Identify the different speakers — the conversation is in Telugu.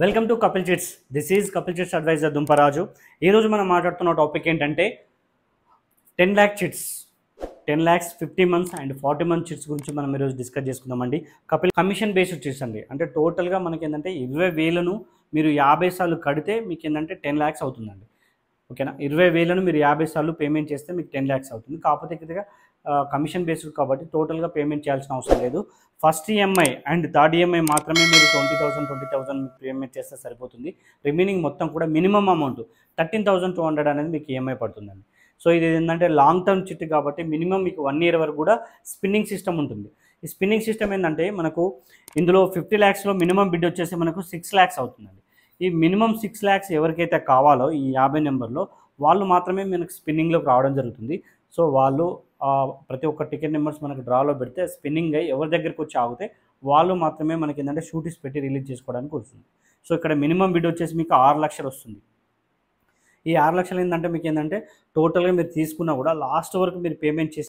Speaker 1: Welcome to Kapil chits. This is Kapil chits advisor Dumparaju. ఈరోజు మనం మాట్లాడుతున్న టాపిక్ ఏంటంటే 10 lakh chits, 10 lakhs 50 months and 40 month chits గురించి మనం ఈరోజు డిస్కస్ చేసుకుందామండి. కమిషన్ బేస్డ్ చిట్స్ అండి. అంటే టోటల్గా మనకి ఏంటంటే 20,000ను మీరు 50 సార్లు కడితే మీకు ఏంటంటే 10 ల్యాక్స్ అవుతుందండి. ఓకేనా, 20,000ను మీరు 50 సార్లు పేమెంట్ చేస్తే మీకు 10 ల్యాక్స్ అవుతుంది. కాకపోతే ఇక్కడ కమిషన్ బేస్డ్ కాబట్టి టోటల్గా పేమెంట్ చేయాల్సిన అవసరం లేదు. First EMI and third EMI మాత్రమే మీరు 20,000 పేమెంట్ చేస్తే సరిపోతుంది. రిమైనింగ్ మొత్తం కూడా మినిమం అమౌంట్ 13,200 అనేది మీకు ఈఎంఐ పడుతుందండి. సో ఇది ఏంటంటే లాంగ్ టర్మ్ చిట్ కాబట్టి మినిమం మీకు 1 ఇయర్ వరకు కూడా స్పిన్నింగ్ సిస్టమ్ ఉంటుంది. ఈ స్పిన్నింగ్ సిస్టమ్ ఏంటంటే మనకు ఇందులో 50 ల్యాక్స్లో మినిమం బిడ్ వచ్చేసి మనకు 6 ల్యాక్స్ అవుతుందండి. ఈ మినిమం 6 ల్యాక్స్ ఎవరికైతే కావాలో ఈ 50 నెంబర్లో వాళ్ళు మాత్రమే మనకు స్పిన్నింగ్లోకి రావడం జరుగుతుంది. సో వాళ్ళు ప్రతి ఒక్క టికెట్ నెంబర్స్ మనకు డ్రాలో పెడితే స్పిన్నింగ్ అయ్యి ఎవరి దగ్గరికి వచ్చి ఆగితే వాళ్ళు మాత్రమే మనకి ఏంటంటే షూటీస్ పెట్టి రిలీజ్ చేసుకోవడానికి వస్తుంది. సో ఇక్కడ మినిమం బిడ్ వచ్చేసి మీకు 6 లక్షలు వస్తుంది. ఈ 6 లక్షలు ఏంటంటే మీకు ఏంటంటే టోటల్గా మీరు తీసుకున్నా కూడా లాస్ట్ వరకు మీరు పేమెంట్ చేసి